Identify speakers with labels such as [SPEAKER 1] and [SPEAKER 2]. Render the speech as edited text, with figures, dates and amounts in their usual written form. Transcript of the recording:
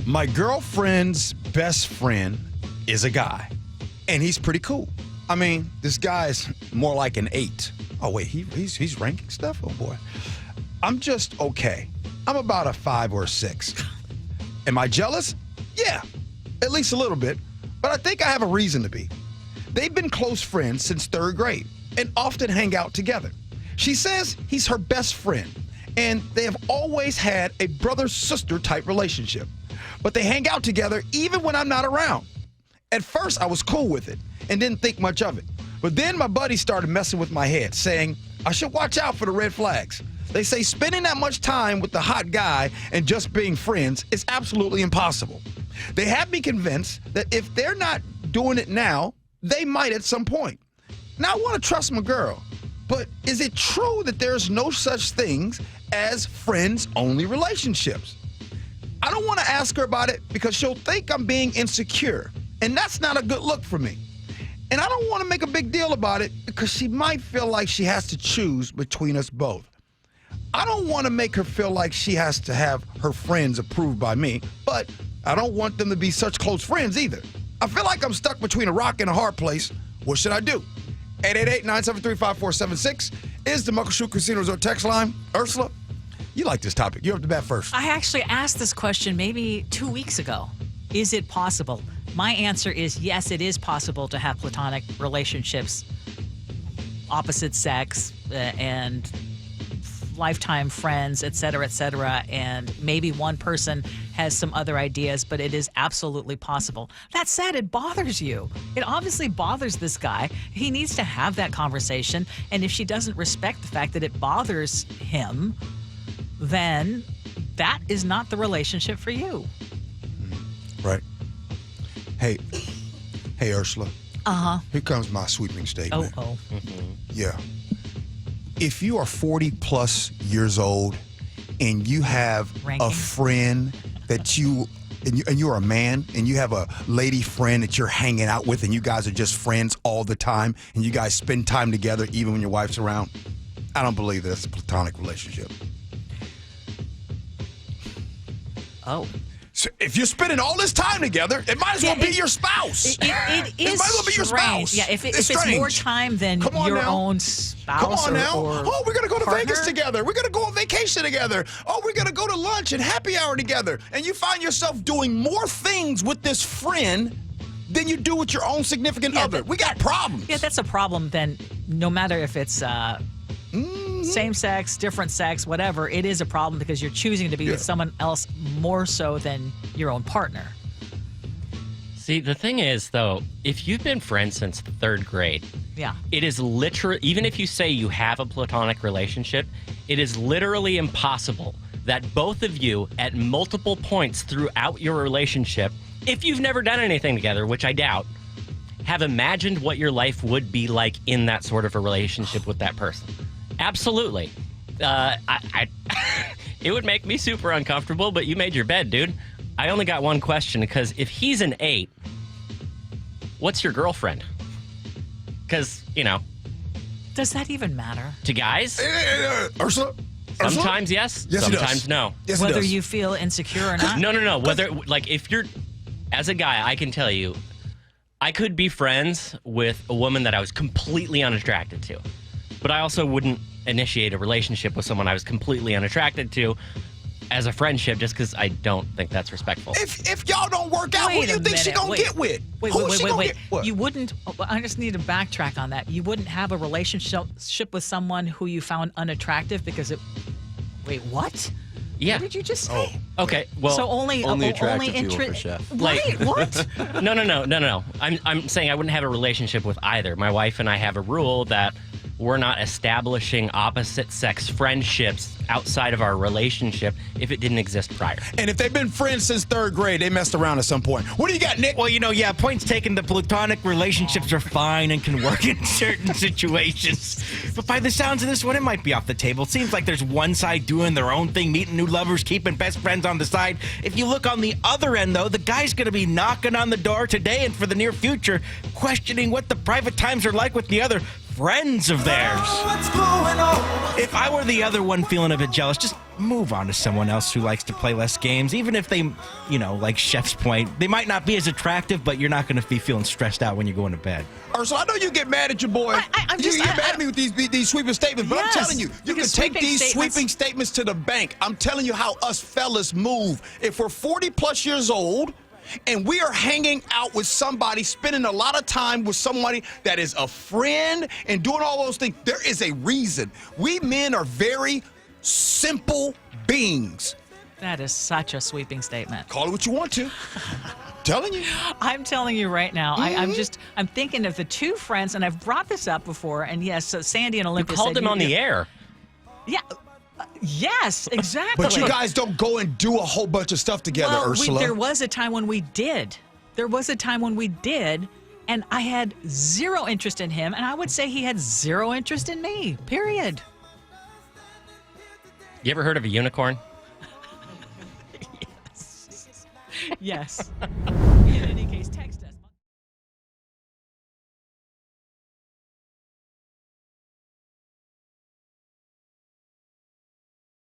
[SPEAKER 1] My girlfriend's best friend is a guy, and he's pretty cool. I mean, this guy's more like an 8. Oh, wait, he's ranking stuff? Oh, boy. I'm just okay. I'm about a 5 or a 6. Am I jealous? Yeah, at least a little bit. But I think I have a reason to be. They've been close friends since 3rd grade and often hang out together. She says he's her best friend, and they have always had a brother-sister type relationship. But they hang out together even when I'm not around. At first, I was cool with it and didn't think much of it. But then my buddy started messing with my head, saying I should watch out for the red flags. They say spending that much time with the hot guy and just being friends is absolutely impossible. They have me convinced that if they're not doing it now, they might at some point. Now, I want to trust my girl, but is it true that there's no such things as friends-only relationships? I don't want to ask her about it because she'll think I'm being insecure, and that's not a good look for me. And I don't want to make a big deal about it because she might feel like she has to choose between us both. I don't want to make her feel like she has to have her friends approved by me, but I don't want them to be such close friends either. I feel like I'm stuck between a rock and a hard place. What should I do? 888-973-5476 is the Muckleshoot Casino Resort text line. Ursula, you like this topic. You're up to bat first.
[SPEAKER 2] I actually asked this question maybe 2 weeks ago. Is it possible? My answer is yes, it is possible to have platonic relationships, opposite sex, and lifetime friends, et cetera, and maybe one person has some other ideas, but it is absolutely possible. That said, it bothers you. It obviously bothers this guy. He needs to have that conversation, and if she doesn't respect the fact that it bothers him, then that is not the relationship for you.
[SPEAKER 1] Right. Hey, Ursula.
[SPEAKER 2] Uh-huh.
[SPEAKER 1] Here comes my sweeping statement.
[SPEAKER 2] Oh.
[SPEAKER 1] Yeah. If you are 40 plus years old and you have a friend that and you're a man and you have a lady friend that you're hanging out with and you guys are just friends all the time and you guys spend time together even when your wife's around, I don't believe that's a platonic relationship.
[SPEAKER 2] Oh.
[SPEAKER 1] So if you're spending all this time together, it might as well be your spouse.
[SPEAKER 2] It is
[SPEAKER 1] might as well be your spouse.
[SPEAKER 2] Yeah, if it's more time than your own spouse.
[SPEAKER 1] Come on now.
[SPEAKER 2] Or
[SPEAKER 1] oh, we're going to go to
[SPEAKER 2] partner?
[SPEAKER 1] Vegas together. We're going to go on vacation together. Oh, we're going to go to lunch and happy hour together. And you find yourself doing more things with this friend than you do with your own significant other. We got problems.
[SPEAKER 2] Yeah, that's a problem then no matter if it's same sex, different sex, whatever, it is a problem because you're choosing to be with someone else more so than your own partner.
[SPEAKER 3] See, the thing is, though, if you've been friends since the 3rd grade, it is literally, even if you say you have a platonic relationship, it is literally impossible that both of you at multiple points throughout your relationship, if you've never done anything together, which I doubt, have imagined what your life would be like in that sort of a relationship with that person. Absolutely. It would make me super uncomfortable, but you made your bed, dude. I only got one question, because if he's an 8, what's your girlfriend? Because,
[SPEAKER 2] Does that even matter?
[SPEAKER 3] To guys?
[SPEAKER 1] Ursula?
[SPEAKER 3] Sometimes yes, sometimes no.
[SPEAKER 1] Yes,
[SPEAKER 2] whether you feel insecure or not?
[SPEAKER 3] No. Whether, if you're, as a guy, I can tell you, I could be friends with a woman that I was completely unattracted to. But I also wouldn't initiate a relationship with someone I was completely unattracted to as a friendship just because I don't think that's respectful.
[SPEAKER 1] If y'all don't work out, who do you think she gonna get with?
[SPEAKER 2] Wait. You wouldn't, I just need to backtrack on that. You wouldn't have a relationship with someone who you found unattractive because it, wait, what?
[SPEAKER 3] Yeah.
[SPEAKER 2] What did you just say?
[SPEAKER 3] Oh, okay. Well,
[SPEAKER 2] so only
[SPEAKER 4] attractive people for chef.
[SPEAKER 2] Right? What?
[SPEAKER 3] No. I'm saying I wouldn't have a relationship with either. My wife and I have a rule that we're not establishing opposite sex friendships outside of our relationship if it didn't exist prior.
[SPEAKER 1] And if they've been friends since 3rd grade, they messed around at some point. What do you got, Nick?
[SPEAKER 5] Well, points taken. The platonic relationships are fine and can work in certain situations. But by the sounds of this one, it might be off the table. It seems like there's one side doing their own thing, meeting new lovers, keeping best friends on the side. If you look on the other end, though, the guy's going to be knocking on the door today and for the near future, questioning what the private times are like with the other friends of theirs. If I were the other one feeling a bit jealous, just move on to someone else who likes to play less games. Even if they, like Chef's point, they might not be as attractive, but you're not going to be feeling stressed out when you're going to bed.
[SPEAKER 1] Ursula, I know you get mad at your boy. You get mad at me with these sweeping statements, but
[SPEAKER 2] Yes,
[SPEAKER 1] I'm telling you, you can take these sweeping statements to the bank. I'm telling you how us fellas move. If we're 40-plus years old, and we are hanging out with somebody, spending a lot of time with somebody that is a friend and doing all those things, there is a reason. We men are very simple beings.
[SPEAKER 2] That is such a sweeping statement.
[SPEAKER 1] Call it what you want to. Telling you.
[SPEAKER 2] I'm telling you right now. I'm thinking of the two friends, and I've brought this up before. And yes, so Sandy and Olympia.
[SPEAKER 3] You called them on the air.
[SPEAKER 2] Yeah. Yes, exactly.
[SPEAKER 1] But you guys don't go and do a whole bunch of stuff together, Ursula.
[SPEAKER 2] There was a time when we did. And I had zero interest in him, and I would say he had zero interest in me, period.
[SPEAKER 3] You ever heard of a unicorn?
[SPEAKER 2] Yes.